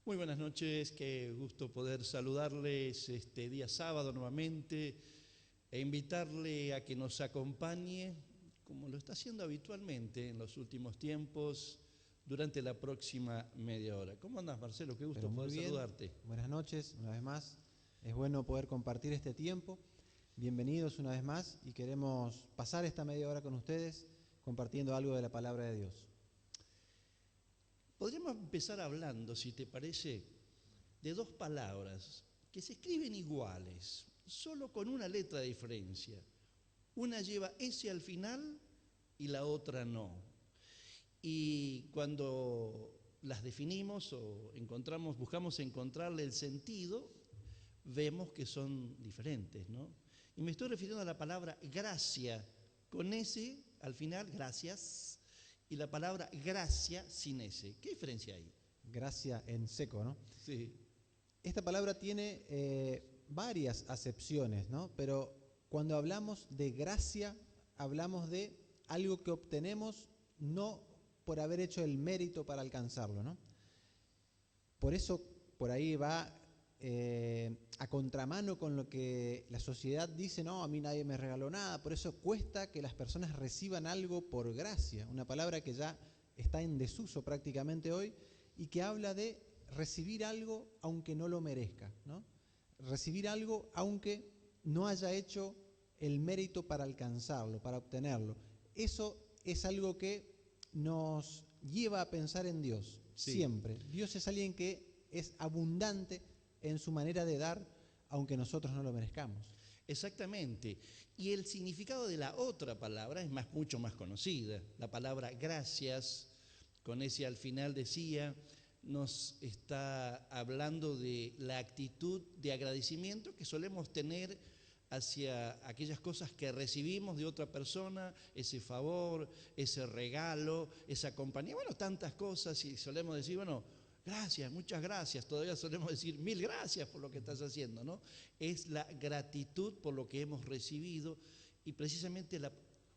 Muy buenas noches, qué gusto poder saludarles este día sábado nuevamente e invitarle a que nos acompañe, como lo está haciendo habitualmente en los últimos tiempos, durante la próxima media hora. ¿Cómo andas, Marcelo? Qué gusto poder saludarte. Buenas noches, una vez más. Es bueno poder compartir este tiempo. Bienvenidos una vez más y queremos pasar esta media hora con ustedes compartiendo algo de la palabra de Dios. Podríamos empezar hablando, si te parece, de dos palabras que se escriben iguales, solo con una letra de diferencia. Una lleva S al final y la otra no. Y cuando las definimos o buscamos encontrarle el sentido, vemos que son diferentes, ¿no? Y me estoy refiriendo a la palabra gracia, con S al final, gracias, y la palabra gracia sin S. ¿Qué diferencia hay? Gracia en seco, ¿no? Sí. Esta palabra tiene varias acepciones, ¿no? Pero cuando hablamos de gracia, hablamos de algo que obtenemos no por haber hecho el mérito para alcanzarlo, ¿no? Por eso, por ahí va a contramano con lo que la sociedad dice, no, a mí nadie me regaló nada, por eso cuesta que las personas reciban algo por gracia, una palabra que ya está en desuso prácticamente hoy y que habla de recibir algo aunque no lo merezca, ¿no? Recibir algo aunque no haya hecho el mérito para alcanzarlo, para obtenerlo. Eso es algo que nos lleva a pensar en Dios, sí. Siempre. Dios es alguien que es abundante en su manera de dar, aunque nosotros no lo merezcamos. Exactamente. Y el significado de la otra palabra es mucho más conocida. La palabra gracias, con ese al final decía, nos está hablando de la actitud de agradecimiento que solemos tener hacia aquellas cosas que recibimos de otra persona, ese favor, ese regalo, esa compañía, bueno, tantas cosas, y solemos decir, bueno, gracias, muchas gracias, todavía solemos decir mil gracias por lo que estás haciendo, ¿no? Es la gratitud por lo que hemos recibido y precisamente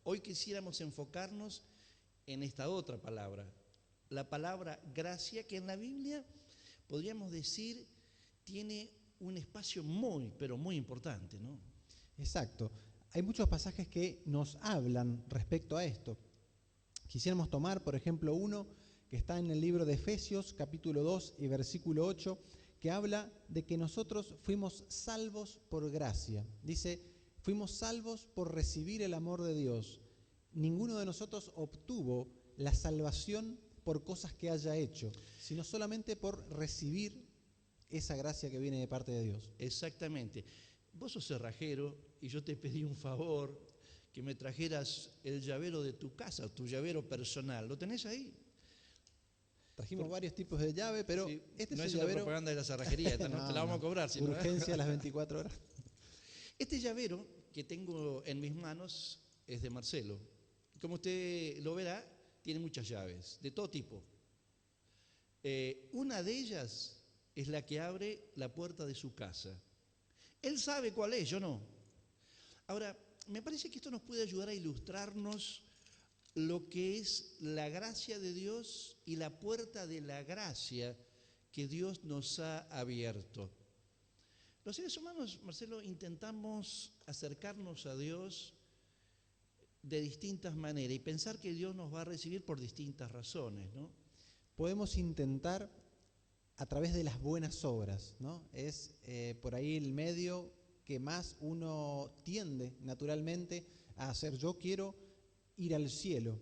hoy quisiéramos enfocarnos en esta otra palabra, la palabra gracia, que en la Biblia podríamos decir tiene un espacio muy, pero muy importante, ¿no? Exacto. Hay muchos pasajes que nos hablan respecto a esto. Quisiéramos tomar, por ejemplo, uno que está en el libro de Efesios, capítulo 2 y versículo 8, que habla de que nosotros fuimos salvos por gracia. Dice, fuimos salvos por recibir el amor de Dios. Ninguno de nosotros obtuvo la salvación por cosas que haya hecho, sino solamente por recibir esa gracia que viene de parte de Dios. Exactamente. Vos sos cerrajero y yo te pedí un favor, que me trajeras el llavero de tu casa, tu llavero personal. ¿Lo tenés ahí? Trajimos varios tipos de llave, pero sí, este no es es el una llavero. Propaganda de la cerrajería, esta no te la vamos a cobrar. Sino urgencia a las 24 horas. Este llavero que tengo en mis manos es de Marcelo. Como usted lo verá, tiene muchas llaves, de todo tipo. Una de ellas es la que abre la puerta de su casa. Él sabe cuál es, yo no. Ahora, me parece que esto nos puede ayudar a ilustrarnos lo que es la gracia de Dios y la puerta de la gracia que Dios nos ha abierto. Los seres humanos, Marcelo, intentamos acercarnos a Dios de distintas maneras y pensar que Dios nos va a recibir por distintas razones, ¿no? Podemos intentar a través de las buenas obras, ¿no? Es por ahí el medio que más uno tiende naturalmente a hacer. Yo quiero ir al cielo,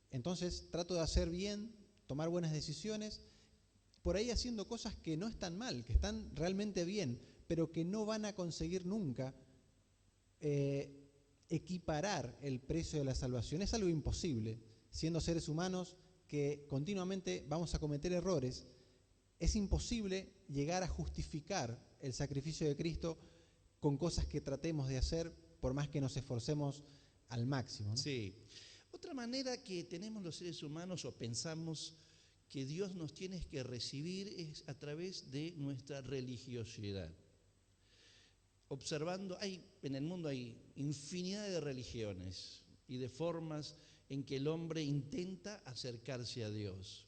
entonces trato de hacer bien, tomar buenas decisiones, por ahí haciendo cosas que no están mal, que están realmente bien, pero que no van a conseguir nunca equiparar el precio de la salvación. Es algo imposible, siendo seres humanos que continuamente vamos a cometer errores. Es imposible llegar a justificar el sacrificio de Cristo con cosas que tratemos de hacer, por más que nos esforcemos al máximo, ¿no? Sí. Otra manera que tenemos los seres humanos o pensamos que Dios nos tiene que recibir es a través de nuestra religiosidad. Observando, en el mundo hay infinidad de religiones y de formas en que el hombre intenta acercarse a Dios.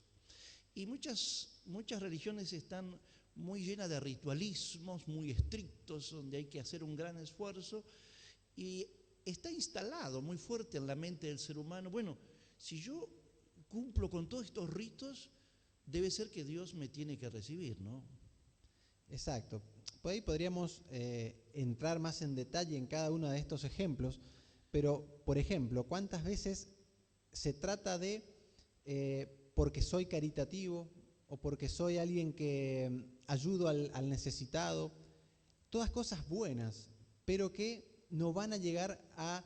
Y muchas muchas religiones están muy llenas de ritualismos, muy estrictos, donde hay que hacer un gran esfuerzo, y está instalado muy fuerte en la mente del ser humano, bueno, si yo cumplo con todos estos ritos, debe ser que Dios me tiene que recibir, ¿no? Exacto. Por ahí podríamos entrar más en detalle en cada uno de estos ejemplos, pero, por ejemplo, ¿cuántas veces se trata de porque soy caritativo o porque soy alguien que ayudo al necesitado? Todas cosas buenas, pero que no van a llegar a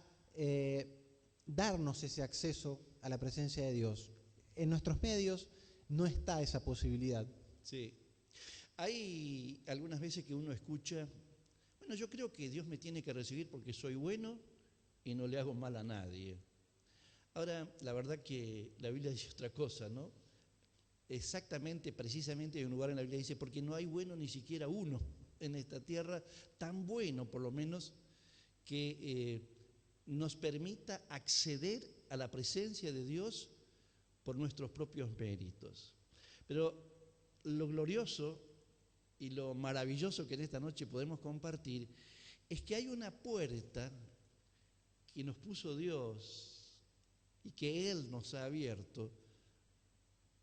darnos ese acceso a la presencia de Dios. En nuestros medios no está esa posibilidad. Sí. Hay algunas veces que uno escucha, bueno, yo creo que Dios me tiene que recibir porque soy bueno y no le hago mal a nadie. Ahora, la verdad que la Biblia dice otra cosa, ¿no? Exactamente, precisamente hay un lugar en la Biblia que dice, porque no hay bueno ni siquiera uno en esta tierra, tan bueno por lo menos, que nos permita acceder a la presencia de Dios por nuestros propios méritos. Pero lo glorioso y lo maravilloso que en esta noche podemos compartir es que hay una puerta que nos puso Dios y que Él nos ha abierto,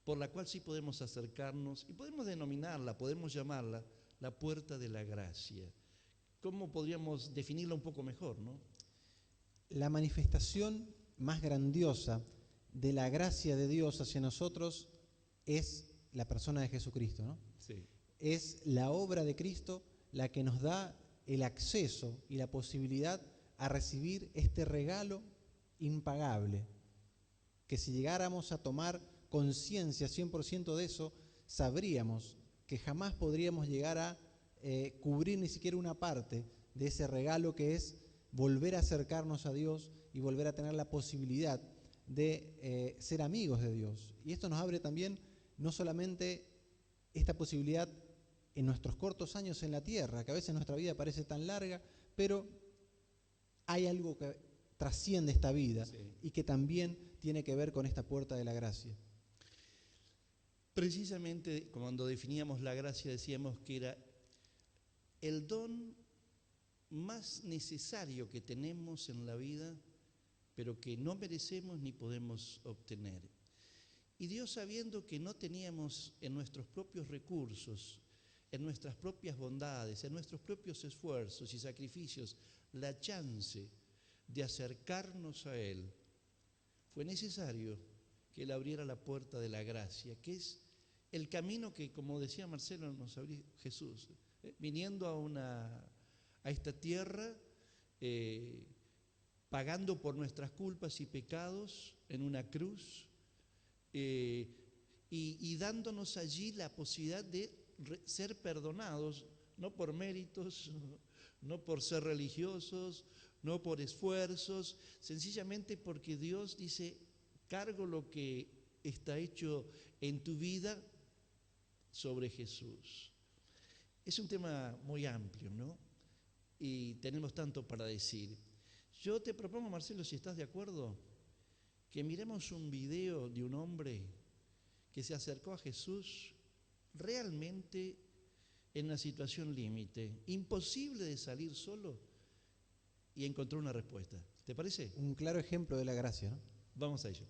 por la cual sí podemos acercarnos y podemos denominarla, podemos llamarla la puerta de la gracia. ¿Cómo podríamos definirla un poco mejor, no? La manifestación más grandiosa de la gracia de Dios hacia nosotros es la persona de Jesucristo, ¿no? Sí. Es la obra de Cristo la que nos da el acceso y la posibilidad a recibir este regalo impagable, que si llegáramos a tomar conciencia 100% de eso, sabríamos que jamás podríamos llegar a cubrir ni siquiera una parte de ese regalo que es volver a acercarnos a Dios y volver a tener la posibilidad de ser amigos de Dios. Y esto nos abre también no solamente esta posibilidad en nuestros cortos años en la tierra, que a veces nuestra vida parece tan larga, pero hay algo que trasciende esta vida, sí, y que también tiene que ver con esta puerta de la gracia. Precisamente cuando definíamos la gracia decíamos que era el don más necesario que tenemos en la vida, pero que no merecemos ni podemos obtener. Y Dios, sabiendo que no teníamos en nuestros propios recursos, en nuestras propias bondades, en nuestros propios esfuerzos y sacrificios, la chance de acercarnos a Él, fue necesario que Él abriera la puerta de la gracia, que es el camino que, como decía Marcelo, nos abrió Jesús, viniendo a esta tierra, pagando por nuestras culpas y pecados en una cruz, y dándonos allí la posibilidad de ser perdonados, no por méritos, no por ser religiosos, no por esfuerzos, sencillamente porque Dios dice, cargo lo que está hecho en tu vida sobre Jesús. Es un tema muy amplio, ¿no? Y tenemos tanto para decir. Yo te propongo, Marcelo, si estás de acuerdo, que miremos un video de un hombre que se acercó a Jesús realmente en una situación límite, imposible de salir solo, y encontró una respuesta. ¿Te parece? Un claro ejemplo de la gracia, ¿no? Vamos a ello.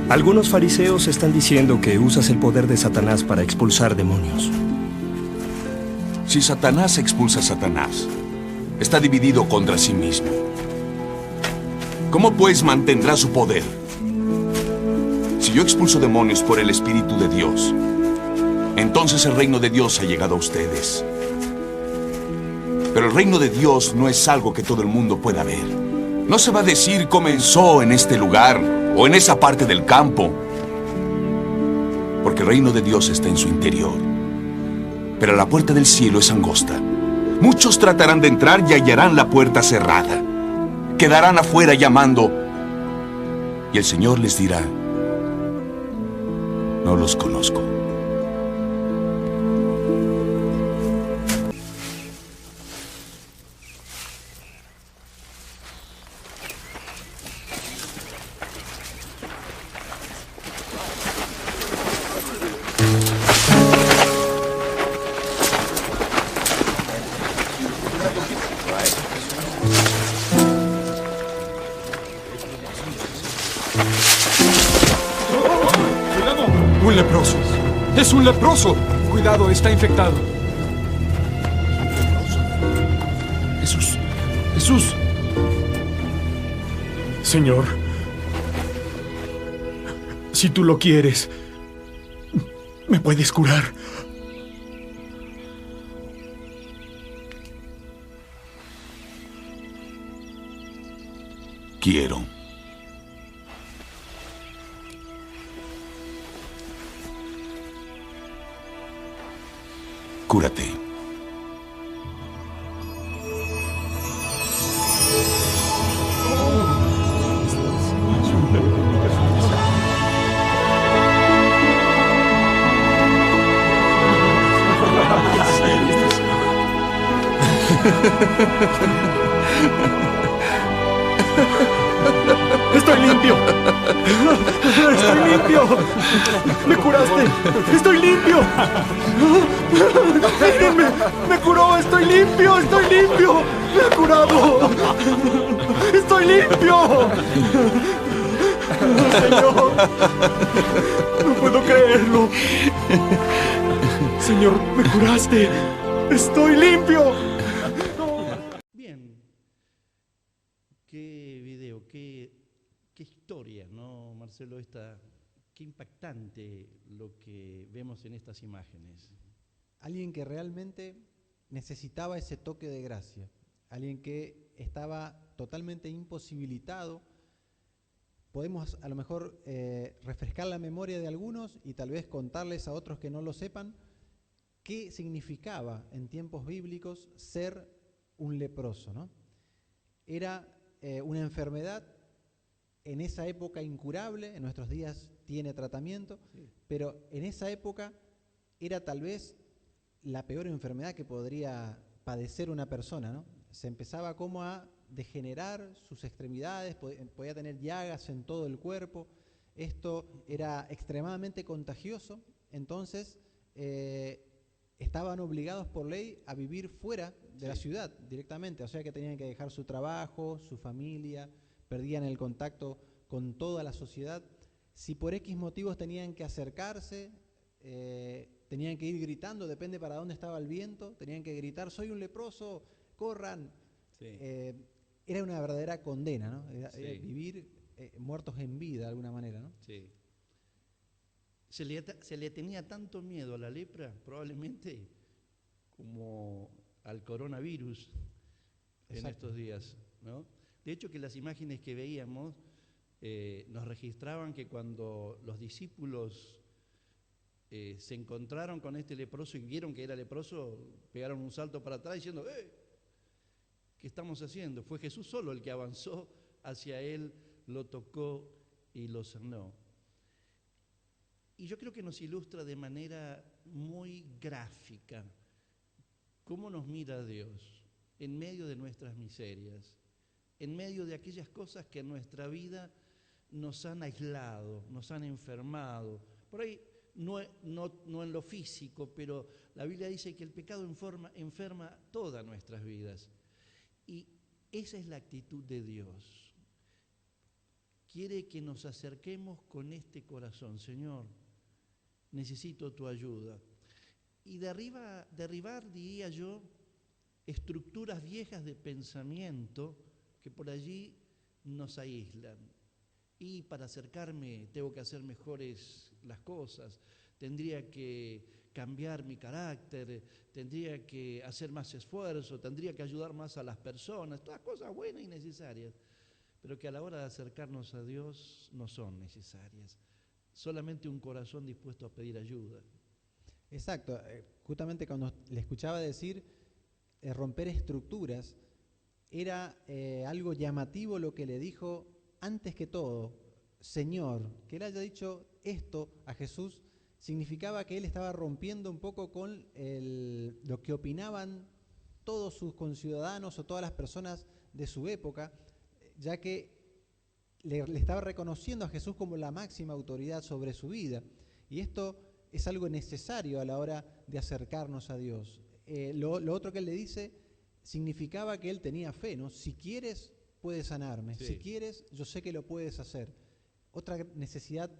Algunos fariseos están diciendo que usas el poder de Satanás para expulsar demonios. Si Satanás expulsa a Satanás, está dividido contra sí mismo. ¿Cómo pues mantendrá su poder? Si yo expulso demonios por el Espíritu de Dios, entonces el reino de Dios ha llegado a ustedes. Pero el reino de Dios no es algo que todo el mundo pueda ver. No se va a decir comenzó en este lugar o en esa parte del campo, porque el reino de Dios está en su interior. Pero la puerta del cielo es angosta. Muchos tratarán de entrar y hallarán la puerta cerrada. Quedarán afuera llamando, y el Señor les dirá, no los conozco. Es un leproso. Cuidado, está infectado. Jesús. Jesús. Señor, si tú lo quieres, me puedes curar. Quiero. Cúrate. ¡Estoy limpio! ¡Estoy limpio! ¡Me curaste! ¡Estoy limpio! ¡Déjenme! ¡Me curó! ¡Estoy limpio! ¡Estoy limpio! ¡Me ha curado! ¡Estoy limpio! ¡Señor! ¡No puedo creerlo! ¡Señor, me curaste! ¡Estoy limpio! Bien. Qué video, qué historia, ¿no, Marcelo? Qué impactante lo que vemos en estas imágenes. Alguien que realmente necesitaba ese toque de gracia, alguien que estaba totalmente imposibilitado. Podemos a lo mejor refrescar la memoria de algunos y tal vez contarles a otros que no lo sepan qué significaba en tiempos bíblicos ser un leproso, ¿no? Era una enfermedad en esa época incurable, en nuestros días tiene tratamiento, sí, pero en esa época era tal vez la peor enfermedad que podría padecer una persona, ¿no? Se empezaba como a degenerar sus extremidades, podía tener llagas en todo el cuerpo. Esto era extremadamente contagioso, entonces estaban obligados por ley a vivir fuera de la ciudad directamente, o sea que tenían que dejar su trabajo, su familia, perdían el contacto con toda la sociedad. Si por X motivos tenían que acercarse, tenían que ir gritando, depende para dónde estaba el viento, tenían que gritar, soy un leproso, corran. Sí. Era una verdadera condena, ¿no? Era vivir muertos en vida de alguna manera, ¿no? Sí. Se le tenía tanto miedo a la lepra, probablemente, como al coronavirus. Exacto. En estos días, ¿no? De hecho, que las imágenes que veíamos nos registraban que cuando los discípulos se encontraron con este leproso y vieron que era leproso, pegaron un salto para atrás diciendo, ¿qué estamos haciendo? Fue Jesús solo el que avanzó hacia él, lo tocó y lo sanó. Y yo creo que nos ilustra de manera muy gráfica cómo nos mira Dios en medio de nuestras miserias, en medio de aquellas cosas que en nuestra vida nos han aislado, nos han enfermado. Por ahí no en lo físico, pero la Biblia dice que el pecado enferma todas nuestras vidas. Y esa es la actitud de Dios. Quiere que nos acerquemos con este corazón. Señor, necesito tu ayuda. Y derribar, diría yo, estructuras viejas de pensamiento que por allí nos aíslan. Y para acercarme tengo que hacer mejores las cosas, tendría que cambiar mi carácter, tendría que hacer más esfuerzo, tendría que ayudar más a las personas, todas cosas buenas y necesarias, pero que a la hora de acercarnos a Dios no son necesarias. Solamente un corazón dispuesto a pedir ayuda. Exacto, justamente cuando le escuchaba decir romper estructuras, era algo llamativo lo que le dijo antes que todo, Señor. Que él haya dicho esto a Jesús significaba que él estaba rompiendo un poco con lo que opinaban todos sus conciudadanos o todas las personas de su época, ya que le estaba reconociendo a Jesús como la máxima autoridad sobre su vida. Y esto es algo necesario a la hora de acercarnos a Dios. Lo otro que él le dice significaba que él tenía fe, ¿no? Si quieres, puedes sanarme. Sí. Si quieres, yo sé que lo puedes hacer. Otra necesidad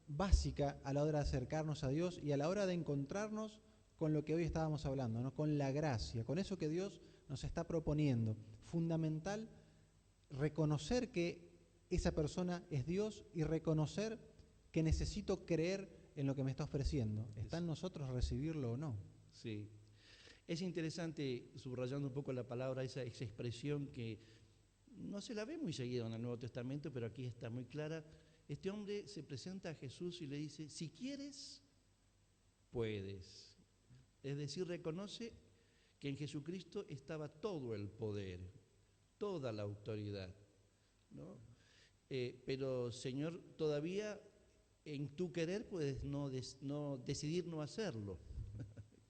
básica a la hora de acercarnos a Dios y a la hora de encontrarnos con lo que hoy estábamos hablando, ¿no? Con la gracia, con eso que Dios nos está proponiendo. Fundamental reconocer que esa persona es Dios y reconocer que necesito creer en lo que me está ofreciendo. Está en nosotros recibirlo o no. Sí. Es interesante, subrayando un poco la palabra, esa expresión que no se la ve muy seguida en el Nuevo Testamento, pero aquí está muy clara. Este hombre se presenta a Jesús y le dice, si quieres, puedes. Es decir, reconoce que en Jesucristo estaba todo el poder, toda la autoridad, ¿no? Pero, Señor, todavía en tu querer puedes no decidir no hacerlo.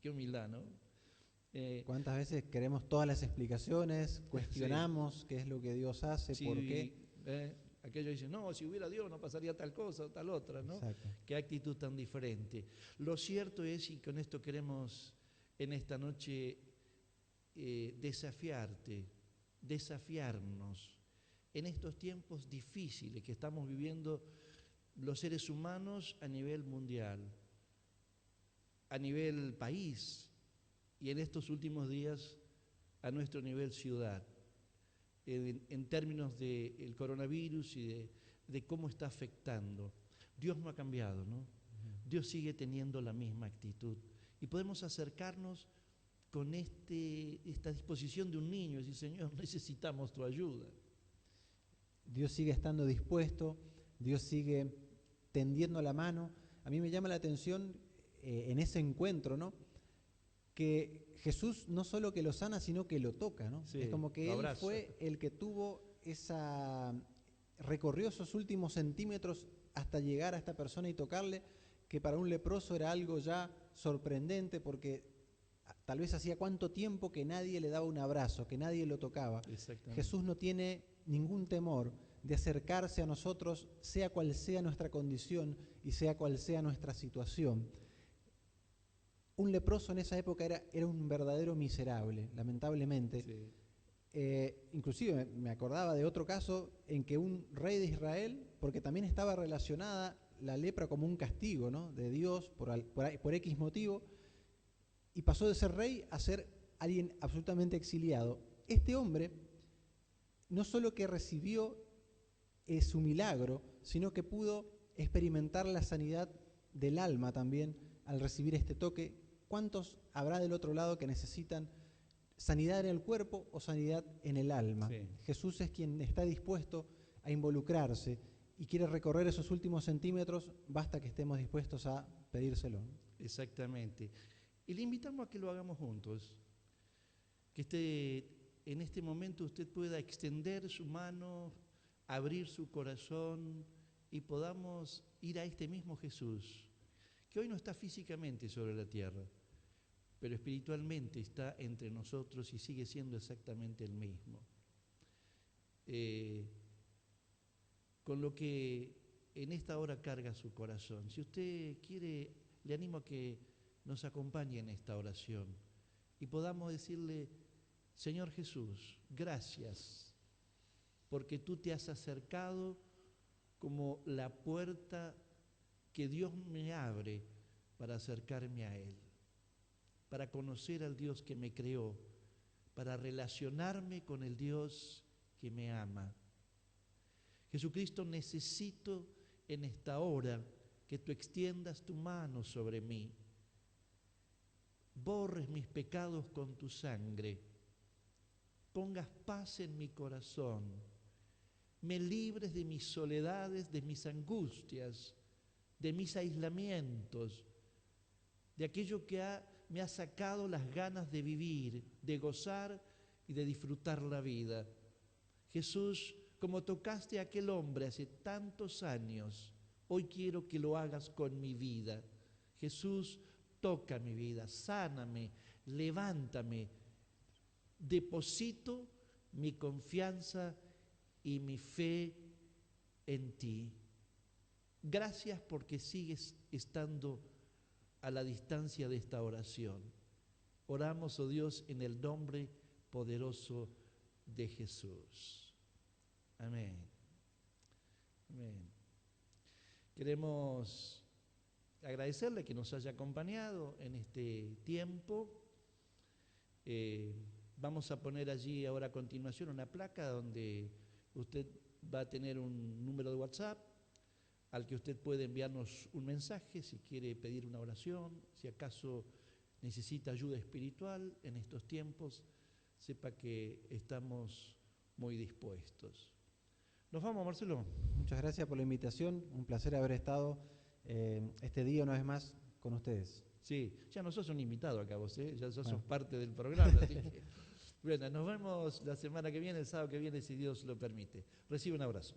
Qué humildad, ¿no? ¿Cuántas veces queremos todas las explicaciones, cuestionamos sí. qué es lo que Dios hace, sí, por qué? Aquellos dicen, no, si hubiera Dios no pasaría tal cosa o tal otra, ¿no? Exacto. Qué actitud tan diferente. Lo cierto es, y con esto queremos en esta noche desafiarnos en estos tiempos difíciles que estamos viviendo los seres humanos a nivel mundial, a nivel país y en estos últimos días a nuestro nivel ciudad, en términos del coronavirus y de cómo está afectando. Dios no ha cambiado, ¿no? Dios sigue teniendo la misma actitud y podemos acercarnos con esta disposición de un niño y decir, Señor, necesitamos tu ayuda. Dios sigue estando dispuesto, Dios sigue tendiendo la mano. A mí me llama la atención en ese encuentro, ¿no? Que Jesús no solo que lo sana, sino que lo toca, ¿no? Sí, es como que Él fue el que recorrió esos últimos centímetros hasta llegar a esta persona y tocarle, que para un leproso era algo ya sorprendente, porque tal vez hacía cuánto tiempo que nadie le daba un abrazo, que nadie lo tocaba. Jesús no tiene ningún temor de acercarse a nosotros, sea cual sea nuestra condición y sea cual sea nuestra situación. Un leproso en esa época era un verdadero miserable, lamentablemente. Sí. Inclusive me acordaba de otro caso en que un rey de Israel, porque también estaba relacionada la lepra como un castigo, ¿no? De Dios por X motivo, y pasó de ser rey a ser alguien absolutamente exiliado. Este hombre no solo que recibió su milagro, sino que pudo experimentar la sanidad del alma también al recibir este toque. ¿Cuántos habrá del otro lado que necesitan sanidad en el cuerpo o sanidad en el alma? Sí. Jesús es quien está dispuesto a involucrarse y quiere recorrer esos últimos centímetros, basta que estemos dispuestos a pedírselo. Exactamente. Y le invitamos a que lo hagamos juntos, que en este momento usted pueda extender su mano, abrir su corazón y podamos ir a este mismo Jesús, que hoy no está físicamente sobre la tierra, pero espiritualmente está entre nosotros y sigue siendo exactamente el mismo. Con lo que en esta hora carga su corazón. Si usted quiere, le animo a que nos acompañe en esta oración y podamos decirle, Señor Jesús, gracias, porque tú te has acercado como la puerta que Dios me abre para acercarme a Él, para conocer al Dios que me creó, para relacionarme con el Dios que me ama. Jesucristo, necesito en esta hora que tú extiendas tu mano sobre mí, borres mis pecados con tu sangre, pongas paz en mi corazón, me libres de mis soledades, de mis angustias, de mis aislamientos, de aquello que me ha sacado las ganas de vivir, de gozar y de disfrutar la vida. Jesús, como tocaste a aquel hombre hace tantos años, hoy quiero que lo hagas con mi vida. Jesús, toca mi vida, sáname, levántame, deposito mi confianza y mi fe en ti. Gracias porque sigues estando a la distancia de esta oración. Oramos, oh Dios, en el nombre poderoso de Jesús. Amén. Amén. Queremos agradecerle que nos haya acompañado en este tiempo. Vamos a poner allí ahora a continuación una placa donde usted va a tener un número de WhatsApp al que usted puede enviarnos un mensaje si quiere pedir una oración, si acaso necesita ayuda espiritual en estos tiempos, sepa que estamos muy dispuestos. ¿Nos vamos, Marcelo? Muchas gracias por la invitación, un placer haber estado este día una vez más con ustedes. Sí, ya no sos un invitado acá vos, ya sos parte del programa. Así que, bueno, nos vemos la semana que viene, el sábado que viene, si Dios lo permite. Recibe un abrazo.